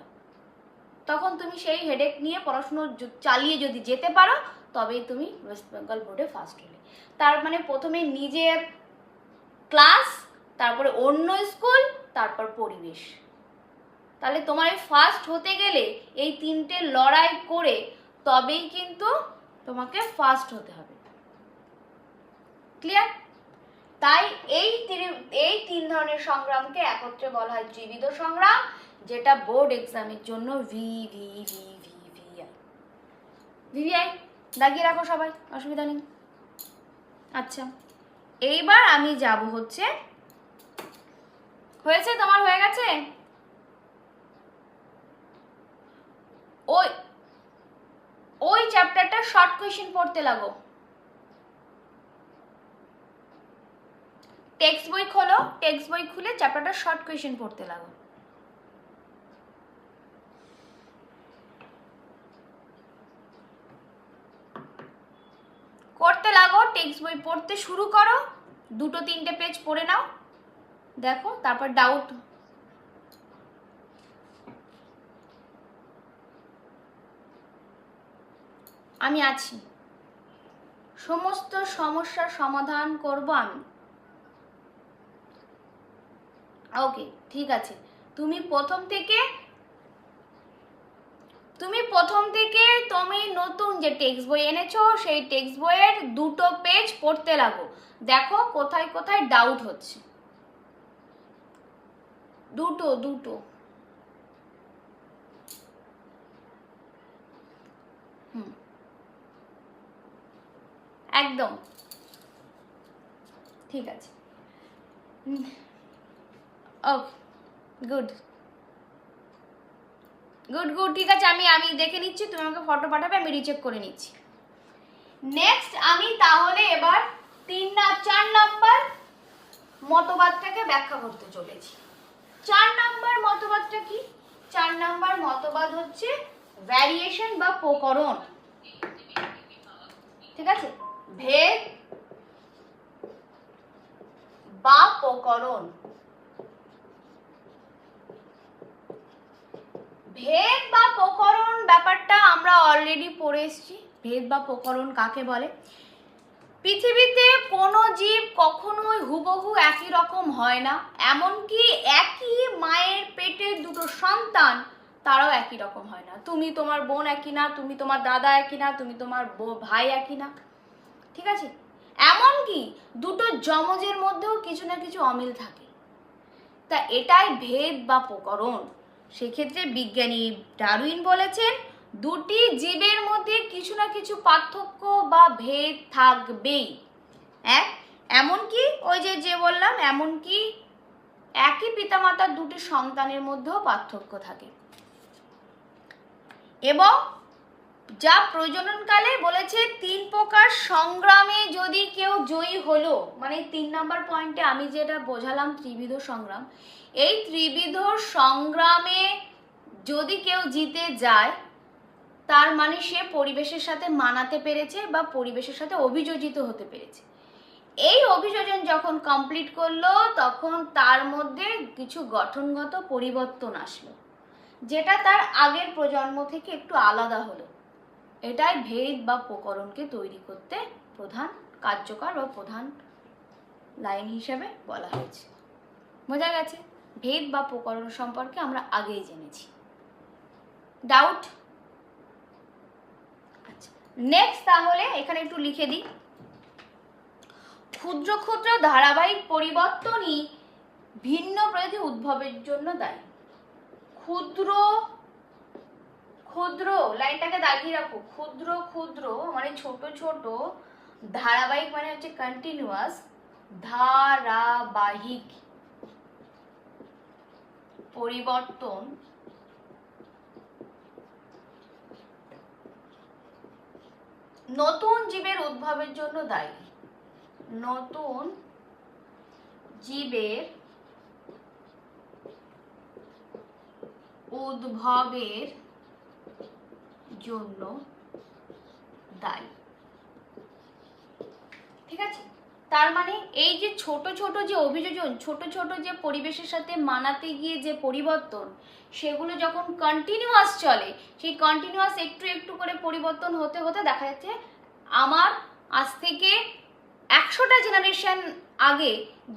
তখন তুমি সেই হেডেক নিয়ে পড়াশুনো চালিয়ে যদি যেতে পারো তবেই তুমি ওয়েস্ট বেঙ্গল বোর্ডে ফার্স্ট হলে। তার মানে প্রথমে নিজের ক্লাস, তারপরে অন্য স্কুল, তারপর পরিবেশ। তাহলে তোমার এই ফার্স্ট হতে গেলে এই 3টে লড়াই করে তবেই কিন্তু তোমাকে ফার্স্ট হতে হবে। ক্লিয়ার? তাই এই 3 ধরনের সংগ্রামকে একত্রে বলা হয় ত্রিবিধ সংগ্রাম, যেটা বোর্ড এক্সামের জন্য ভিভিআই দাগিয়ে রাখো সবাই, অসুবিধা নেই। আচ্ছা, এইবার আমি যাব হচ্ছে, হয়েছে তোমার? হয়ে গেছে? ওই চ্যাপ্টারটা শর্ট কোয়েশ্চেন পড়তে লাগো। টেক্সট বই খোলো, টেক্সট বই খুলে চ্যাপ্টারটা শর্ট কোয়েশ্চেন পড়তে লাগো। করতে লাগো, টেক্সট বই পড়তে শুরু করো, 2-3টে পেজ পড়ে নাও, দেখো, তারপর ডাউট। আমি আছি, সমস্ত সমস্যার সমাধান করব আমি। ওকে, ঠিক আছে। তুমি প্রথম থেকে তুমি নতুন যে টেক্সট বই এনেছো সেই টেক্সট বইয়ের 2টো পেজ পড়তে লাগো, দেখো কোথায় কোথায় ডাউট হচ্ছে। দুটো একদম ঠিক আছে। ওকে, গুড, ঠিক আছে। আমি দেখে নিচ্ছি, তুমি আমাকে ফটো পাঠাবে, আমি রিচেক করে নিচ্ছি। নেক্সট আমি তাহলে এবার 4 নাম্বার মতবাদটাকে ব্যাখ্যা করতে চলেছি। 4 নাম্বার মতবাদটা কি? 4 নাম্বার মতবাদ হচ্ছে ভ্যারিয়েশন বা প্রকরণ। ঠিক আছে, ভেদ বা প্রকরণ। ভেদ বা প্রকরণ ব্যাপারটা আমরা অলরেডি পড়ে এসেছি। ভেদ বা প্রকরণ কাকে বলে? পৃথিবীতে কোনো জীব কখনোই হুবহু একই রকম হয় না, এমনকি একই মায়ের পেটের 2টো সন্তান তারাও একই রকম হয় না। তুমি তোমার বোন একই না, তুমি তোমার দাদা একই না, তুমি তোমার ভাই একই না। ঠিক আছে? এমনকি দুটো যমজের মধ্যেও কিছু না কিছু অমিল থাকে। তা এটাই ভেদ বা প্রকরণ। সেক্ষেত্রে বিজ্ঞানী ডারউইন বলেছেন দুটি জীবের মধ্যে কিছু না কিছু পার্থক্য বা ভেদ থাকবেই। এমনকি ওই যে বললাম, এমনকি একই পিতামাতার দুটি সন্তানের মধ্যেও পার্থক্য থাকে। এবং যা প্রজননকালে বলেছে 3 প্রকার সংগ্রামে যদি কেউ জয়ী হলো, মানে 3 নম্বর পয়েন্টে আমি যেটা বোঝালাম ত্রিবিধ সংগ্রাম, এই ত্রিবিধ সংগ্রামে যদি কেউ জিতে যায় তার মানে সে পরিবেশের সাথে মানাতে পেরেছে বা পরিবেশের সাথে অভিযোজিত হতে পেরেছে। এই অভিযোজন যখন কমপ্লিট করলো তখন তার মধ্যে কিছু গঠনগত পরিবর্তন আসলো, যেটা তার আগের প্রজন্ম থেকে একটু আলাদা হলো। এটাই ভেদ বা প্রকরণকে তৈরি করতে প্রধান কার্যকর বা প্রধান লাইন হিসেবে বলা হয়েছে। বোঝা গেছে? ভেদ বা প্রকরণ সম্পর্কে আমরা আগেই জেনেছি। ডাউট? আচ্ছা, নেক্সট তাহলে এখানে একটু লিখে দিই, ক্ষুদ্র ক্ষুদ্র ধারাবাহিক পরিবর্তনই ভিন্ন প্রজাতির উদ্ভবের জন্য দায়ী। ক্ষুদ্র ক্ষুদ্র, লাইনটাকে দাগিয়ে রাখো, ক্ষুদ্র ক্ষুদ্র মানে ছোট ছোট, ধারাবাহিক মানে হচ্ছে কন্টিনিউয়াস, ধারাবাহিক পরিবর্তন নতুন জীবের উদ্ভবের জন্য দায়ী। নতুন জীবের উদ্ভবের জন্য দায়ী। ঠিক আছে? তার মানে এই যে ছোট ছোট যে অভিযোজন, ছোট ছোট যে পরিবেশের সাথে মানাতে গিয়ে যে পরিবর্তন, সেগুলো যখন কন্টিনিউয়াস চলে, সেই কন্টিনিউয়াস একটু একটু করে পরিবর্তন হতে হতে দেখা যাচ্ছে আমার আজ থেকে 100টা জেনারেশন আগে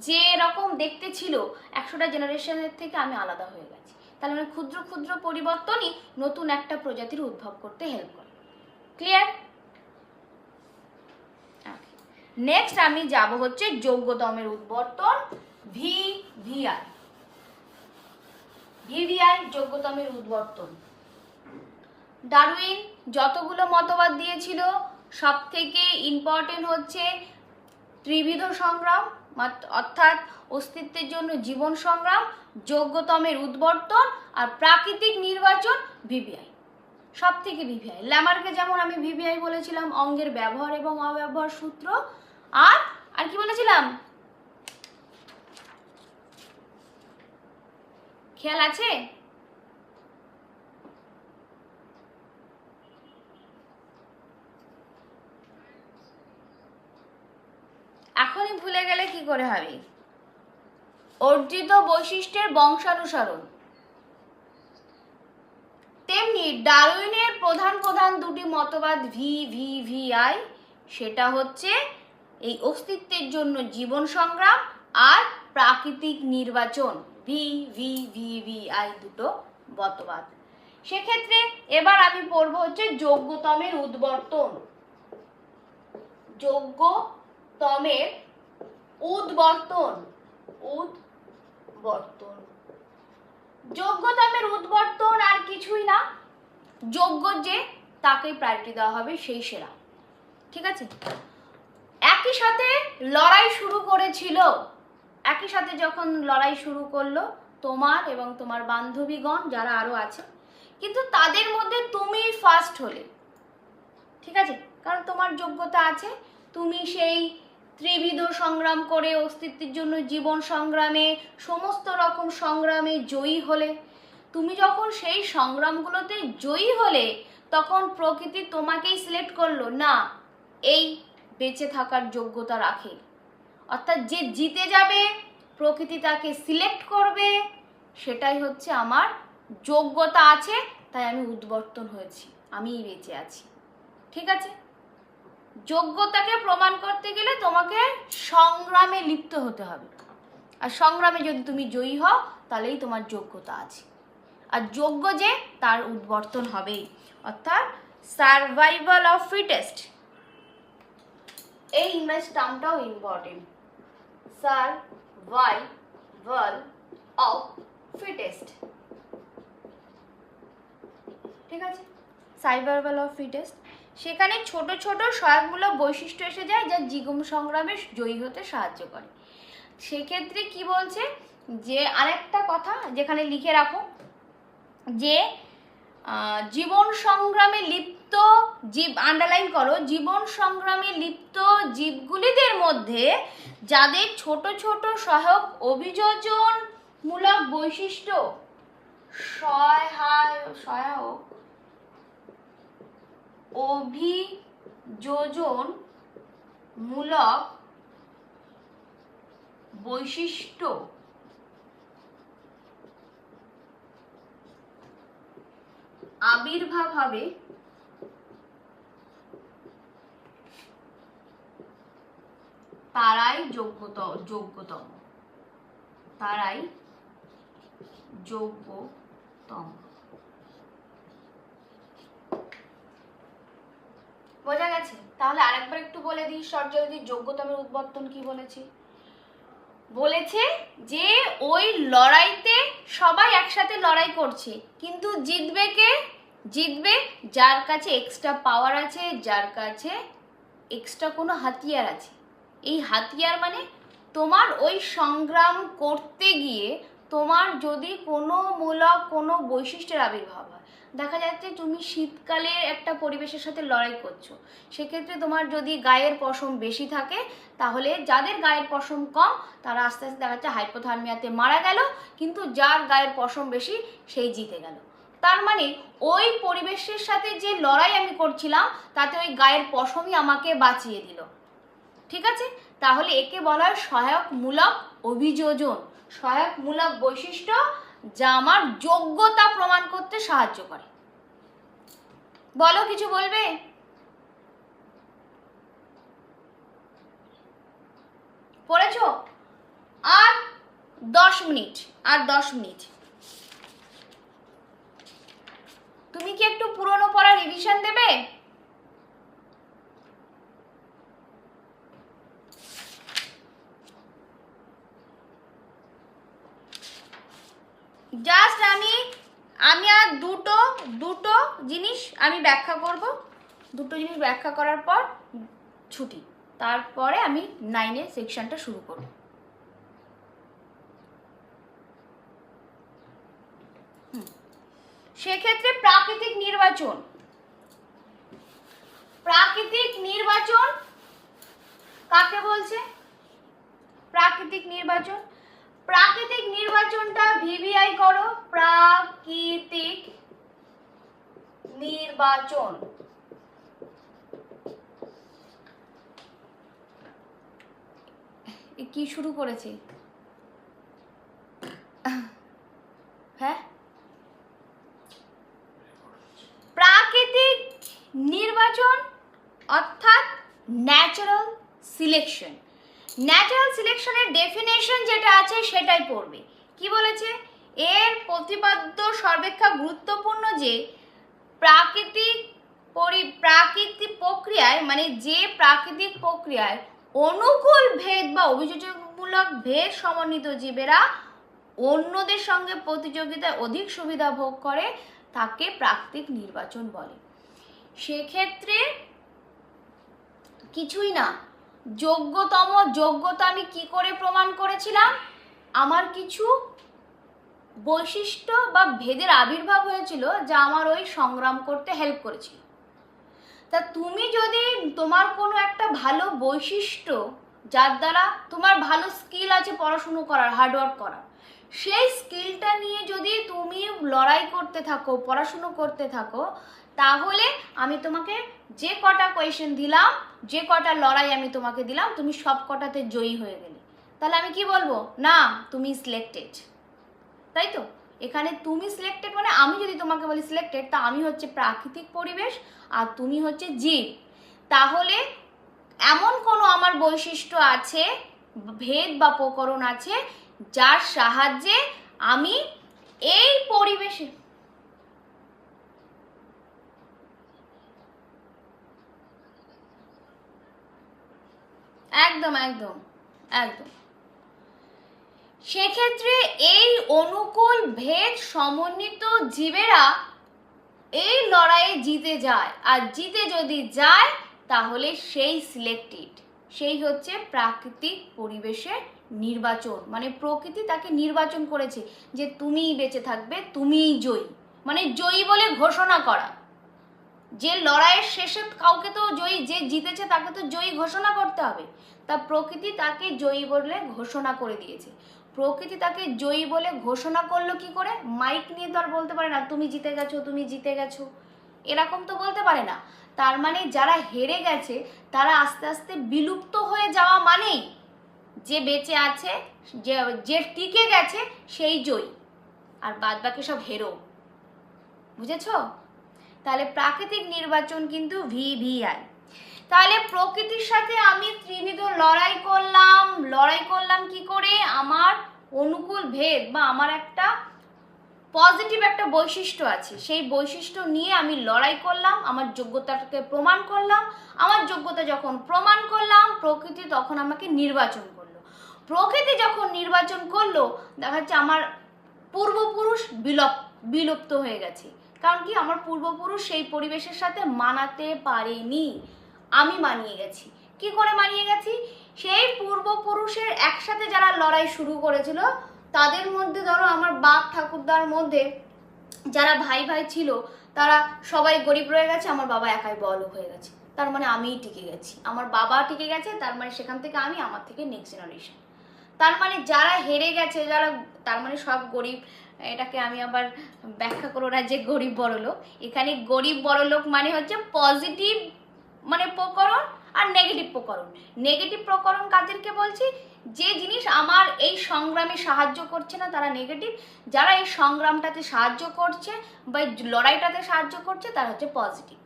যে রকম দেখতে ছিল 100টা জেনারেশনের থেকে আমি আলাদা হয়ে গেছি। তাহলে মানে ক্ষুদ্র ক্ষুদ্র পরিবর্তনই নতুন একটা প্রজাতির উদ্ভব করতে হেল্প করে। ক্লিয়ার? নেক্সট আমি যাব হচ্ছে যোগ্যতমের উদ্বর্তন, ভিভিআই। ভিভিআই যোগ্যতমের উদ্বর্তন। ডারউইন যতগুলো মতবাদ দিয়েছিল সব থেকে ইম্পর্টেন্ট হচ্ছে ত্রিবিধ সংগ্রাম, অর্থাৎ অস্তিত্বের জন্য জীবন সংগ্রাম, যোগ্যতমের উদ্বর্তন আর প্রাকৃতিক নির্বাচন, ভিভিআই। সব থেকে ভিভিআই। ল্যামার্কে যেমন আমি ভিভিআই বলেছিলাম অঙ্গের ব্যবহার এবং অব্যবহার সূত্র, আর কি বলেছিলাম খেয়াল আছে? এখনই ভুলে গেলে কি করে হবে? অর্জিত বৈশিষ্ট্যের বংশানুসরণ। তেমনি ডারউইনের প্রধান প্রধান দুটি মতবাদ ভিভিআই, সেটা হচ্ছে এই অস্তিত্বের জন্য জীবন সংগ্রাম আর প্রাকৃতিক নির্বাচন, ভিভিআই দুটো মতবাদ। সেক্ষেত্রে এবার আমি পড়বো হচ্ছে যোগ্যতমের উদ্বর্তন। যোগ্যতমের উদ্বর্তন, উদ্বর্তন। যোগ্যতমের উদ্বর্তন আর কিছুই না, যোগ্য যে তাকে প্রায়োরিটি দেওয়া হবে, সেই সেরা। ঠিক আছে? একই সাথে লড়াই শুরু করেছিল, একই সাথে যখন লড়াই শুরু করলো তোমার এবং তোমার বান্ধবীগণ যারা আরো আছে, কিন্তু তাদের মধ্যে তুমি ফার্স্ট হলে। ঠিক আছে? কারণ তোমার যোগ্যতা আছে, তুমি সেই ত্রিবিধ সংগ্রাম করে অস্তিত্বের জন্য জীবন সংগ্রামে, সমস্ত রকম সংগ্রামে জয়ী হলে। তুমি যখন সেই সংগ্রামগুলোতে জয়ী হলে তখন প্রকৃতি তোমাকেই সিলেক্ট করলো, না এই বেঁচে থাকার যোগ্যতা রাখে। অর্থাৎ যে জিতে যাবে প্রকৃতি তাকে সিলেক্ট করবে, সেটাই হচ্ছে আমার যোগ্যতা আছে, তাই আমি উদ্বর্তন হয়েছি, আমিই বেঁচে আছি। ঠিক আছে? যোগ্যতাকে প্রমাণ করতে গেলে তোমাকে সংগ্রামে লিপ্ত হতে হবে, আর সংগ্রামে যদি তুমি জয়ী হও তাহলেই তোমার যোগ্যতা আছে। আর যোগ্য যে তার উদ্বর্তন হবেই, অর্থাৎ সার্ভাইভাল অফ ফিটেস্ট। এই ইংরেজি টার্মটাও ইম্পর্টেন্ট, সার্ভাইভাল অফ ফিটেস্ট। ঠিক আছে, সার্ভাইভাল অফ ফিটেস্ট। সেখানে ছোট ছোট সহায়কমূলক বৈশিষ্ট্য এসে যায় যা জীবন সংগ্রামে জয়ী হতে সাহায্য করে। সেক্ষেত্রে কি বলছে যে আরেকটা কথা যেখানে লিখে রাখো যে জীবন সংগ্রামে লিপ্ত জীব, আন্ডারলাইন করো, জীবন সংগ্রামে লিপ্ত জীবগুলিদের মধ্যে যাদের ছোট ছোট সহায়ক অভিযোজনমূলক বৈশিষ্ট্য সহায়ক অভিযোজনমূলক বৈশিষ্ট্য আবির্ভাব হবে তারাই যোগ্যতম। বোঝা গেছে? তাহলে আরেকবার একটু বলে দিই শর্ট জলদি, যোগ্যতমের উদ্বর্তন কি বলেছে? বলেছে যে ওই লড়াইতে সবাই একসাথে লড়াই করছে, কিন্তু জিতবে কে? জিতবে যার কাছে এক্সট্রা পাওয়ার আছে, যার কাছে এক্সট্রা কোনো হাতিয়ার আছে। এই হাতিয়ার মানে তোমার ওই সংগ্রাম করতে গিয়ে তোমার যদি কোনো বৈশিষ্ট্যের আবির্ভাব হয়, দেখা যাচ্ছে তুমি শীতকালে একটা পরিবেশের সাথে লড়াই করছো, সেক্ষেত্রে তোমার যদি গায়ের পশম বেশি থাকে, তাহলে যাদের গায়ের পশম কম তারা আস্তে আস্তে দেখা যাচ্ছে হাইপোথার্মিয়াতে মারা গেল, কিন্তু যার গায়ের পশম বেশি সেই জিতে গেল। তার মানে ওই পরিবেশের সাথে যে লড়াই আমি করছিলাম তাতে ওই গায়ের পশমই আমাকে বাঁচিয়ে দিল। ঠিক আছে, তাহলে একে বলা হয় সহায়কমূলক অভিযোজন, সহায়কমূলক বৈশিষ্ট্য যা আমার যোগ্যতা প্রমাণ করতে সাহায্য করে। বলো, কিছু বলবে? পড়েছো? আর 10 মিনিট। তুমি কি একটু পুরনো পড়া রিভিশন দেবে? জাস্ট আমি আর দুটো জিনিস আমি ব্যাখ্যা করব, দুটো জিনিস ব্যাখ্যা করার পর ছুটি, তারপরে আমি 9 সেকশনটা শুরু করব। সেক্ষেত্রে প্রাকৃতিক নির্বাচন কাকে বলছে? প্রাকৃতিক নির্বাচনটা ভিভিআই করো, প্রাকৃতিক নির্বাচন। কি শুরু করেছে? হ্যাঁ, প্রাকৃতিক নির্বাচন অর্থাৎ ন্যাচারাল সিলেকশন। ন্যাচারাল সিলেকশনের ডেফিনেশন যেটা আছে সেটাই পড়বে। কি বলেছে? এর প্রতিপাদ্য সর্বাপেক্ষা গুরুত্বপূর্ণ যে প্রাকৃতিক প্রক্রিয়ায়, মানে যে প্রাকৃতিক প্রক্রিয়ায় অনুকূল ভেদ বা অভিযোজনমূলক ভেদ সমন্বিত জীবেরা অন্যদের সঙ্গে প্রতিযোগিতায় অধিক সুবিধা ভোগ করে তাকে প্রাকৃতিক নির্বাচন বলে। সেক্ষেত্রে কিছুই না, যোগ্যতা আমি কি করে প্রমাণ করেছিলাম? আমার কিছু বৈশিষ্ট্য বা ভেদের আবির্ভাব হয়েছিল যা আমার ওই সংগ্রাম করতে হেল্প করেছিল। তা তুমি যদি তোমার কোনো একটা ভালো বৈশিষ্ট্য যার দ্বারা তোমার ভালো স্কিল আছে পড়াশুনো করার, হার্ডওয়ার্ক করার, সেই স্কিলটা নিয়ে যদি তুমি লড়াই করতে থাকো, পড়াশুনো করতে থাকো, তাহলে আমি তোমাকে যে কটা কোয়েশ্চেন দিলাম, যে কটা লড়াই আমি তোমাকে দিলাম, তুমি সব কটাতে জয়ী হয়ে গেলে, তাহলে আমি কি বলবো? না, তুমি সিলেক্টেড। তাই তো? এখানে তুমি সিলেক্টেড মানে আমি যদি তোমাকে বলি সিলেক্টেড, তা আমি হচ্ছে প্রাকৃতিক পরিবেশ আর তুমি হচ্ছে জীব। তাহলে এমন কোনো আমার বৈশিষ্ট্য আছে, ভেদ বা প্রকরণ আছে, যার সাহায্যে আমি এই পরিবেশে একদম একদম একদম। সেক্ষেত্রে এই অনুকূল ভেদ সমন্বিত জীবেরা এই লড়াইয়ে জিতে যায়, আর জিতে যদি যায় তাহলে সেই সিলেক্টেড, সেই হচ্ছে প্রাকৃতিক পরিবেশের নির্বাচন, মানে প্রকৃতি তাকে নির্বাচন করেছে যে তুমিই বেঁচে থাকবে, তুমিই জয়ী, মানে জয়ী বলে ঘোষণা করা। যে লড়াইয়ের শেষে কাউকে তো জয়ী, যে জিতেছে তাকে তো জয়ী ঘোষণা করতে হবে, তা প্রকৃতি তাকে জয়ী বলে ঘোষণা করে দিয়েছে। প্রকৃতি তাকে জয়ী বলে ঘোষণা করলো কি করে? মাইক নিয়ে তো আর বলতে পারে না তুমি জিতে গেছো, তুমি জিতে গেছো, এরকম তো বলতে পারে না। তার মানে যারা হেরে গেছে তারা আস্তে আস্তে বিলুপ্ত হয়ে যাওয়া মানেই যে বেঁচে আছে, যে টিকে গেছে সেই জয়ী, আর বাদ বাকি সব হেরো। বুঝেছো? তাহলে প্রাকৃতিক নির্বাচন কিন্তু VVI। তাহলে প্রকৃতির সাথে আমি ত্রিবিধ লড়াই করলাম কি করে? আমার অনুকূল ভেদ বা আমার একটা পজিটিভ একটা বৈশিষ্ট্য আছে, সেই বৈশিষ্ট্য নিয়ে আমি লড়াই করলাম, আমার যোগ্যতাটাকে প্রমাণ করলাম। আমার যোগ্যতা যখন প্রমাণ করলাম, প্রকৃতি তখন আমাকে নির্বাচন করলো। প্রকৃতি যখন নির্বাচন করলো, দেখা যাচ্ছে আমার পূর্বপুরুষ বিলুপ্ত হয়ে গেছে। কারণ কি? আমার পূর্বপুরুষ সেই পরিবেশের সাথে মানাতে পারেনি, আমি মানিয়ে গেছি। কি করে মানিয়ে গেছি? সেই পূর্বপুরুষের একসাথে যারা লড়াই শুরু করেছিল তাদের মধ্যে, ধরো আমার বাপ ঠাকুরদার মধ্যে যারা ভাই ভাই ছিল তারা সবাই গরিব রয়ে গেছে, আমার বাবা একাই বড়লোক হয়ে গেছে, তার মানে আমিই টিকে গেছি। আমার বাবা টিকে গেছে, তার মানে সেখান থেকে আমি, আমার থেকে নেক্সট জেনারেশন। তার মানে যারা হেরে গেছে, যারা, তার মানে সব গরিব। এটাকে আমি আবার ব্যাখ্যা করবো না যে গরিব বড়লোক। এখানে গরিব বড়লোক মানে হচ্ছে পজিটিভ মানে প্রকরণ আর নেগেটিভ প্রকরণ। নেগেটিভ প্রকরণ কাদেরকে বলছি? যে জিনিস আমার এই সংগ্রামে সাহায্য করছে না তারা নেগেটিভ, যারা এই সংগ্রামটাতে সাহায্য করছে বা লড়াইটাতে সাহায্য করছে তারা হচ্ছে পজিটিভ।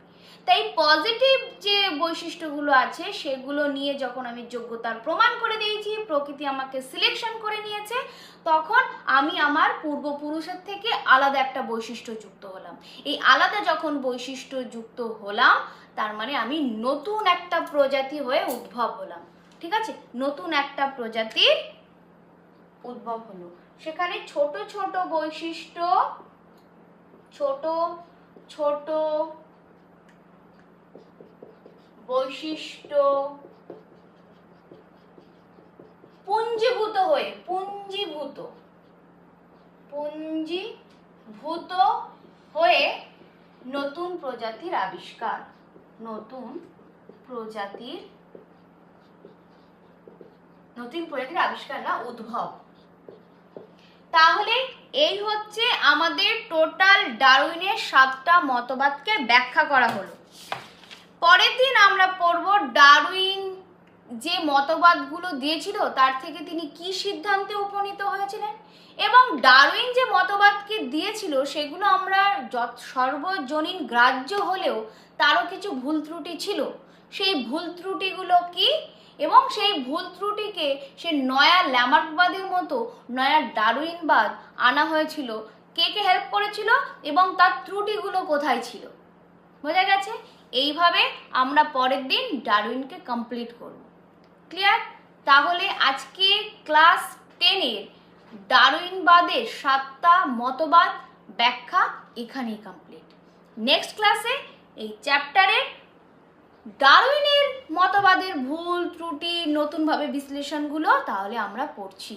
তাই পজিটিভ যে বৈশিষ্ট্যগুলো আছে সেগুলো নিয়ে যখন আমি যোগ্যতার প্রমাণ করে দিয়েছি, প্রকৃতি আমাকে সিলেকশন করে নিয়েছে, তখন আমি আমার পূর্বপুরুষের থেকে আলাদা একটা বৈশিষ্ট্য যুক্ত হলাম। এই আলাদা যখন বৈশিষ্ট্য যুক্ত হলাম, তার মানে আমি নতুন একটা প্রজাতি হয়ে উদ্ভব হলাম। ঠিক আছে? নতুন একটা প্রজাতির উদ্ভব হলো। সেখানে ছোট ছোট বৈশিষ্ট্য, ছোট ছোট বৈশিষ্ট্য পুঞ্জীভূত হয়ে নতুন প্রজাতির আবিষ্কার, নতুন প্রজাতির আবিষ্কার না, উদ্ভব। তাহলে এই হচ্ছে আমাদের টোটাল ডারউইনের 7টা মতবাদকে ব্যাখ্যা করা হলো। পরের দিন আমরা পড়ব ডারউইন যে মতবাদগুলো দিয়েছিল তার থেকে তিনি কি সিদ্ধান্তে উপনীত হয়েছিলেন, এবং ডারউইন যে মতবাদকে দিয়েছিল সেগুলো আমরা সর্বজনীন গ্রাহ্য হলেও তারও কিছু ভুল ত্রুটি ছিল। সেই ভুল ত্রুটিগুলো কি, এবং সেই ভুল ত্রুটিকে সে নয়া ল্যামার্কবাদের মতো নয়া ডারউইনবাদ আনা হয়েছিল, কে কে হেল্প করেছিল এবং তার ত্রুটিগুলো কোথায় ছিল। বোঝা গেছে? এইভাবে আমরা পরের দিন ডারউইনকে কমপ্লিট করব। ক্লিয়ার? তাহলে আজকে ক্লাস 10-এর ডারউইনবাদের 7টা মতবাদ ব্যাখ্যা এখানেই কমপ্লিট। নেক্সট ক্লাসে এই চ্যাপ্টারের ডারউইনের মতবাদের ভুল ত্রুটি নতুনভাবে বিশ্লেষণগুলো তাহলে আমরা পড়ছি।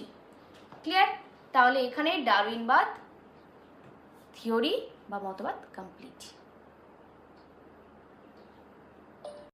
ক্লিয়ার? তাহলে এখানে ডারউইনবাদ থিওরি বা মতবাদ কমপ্লিট।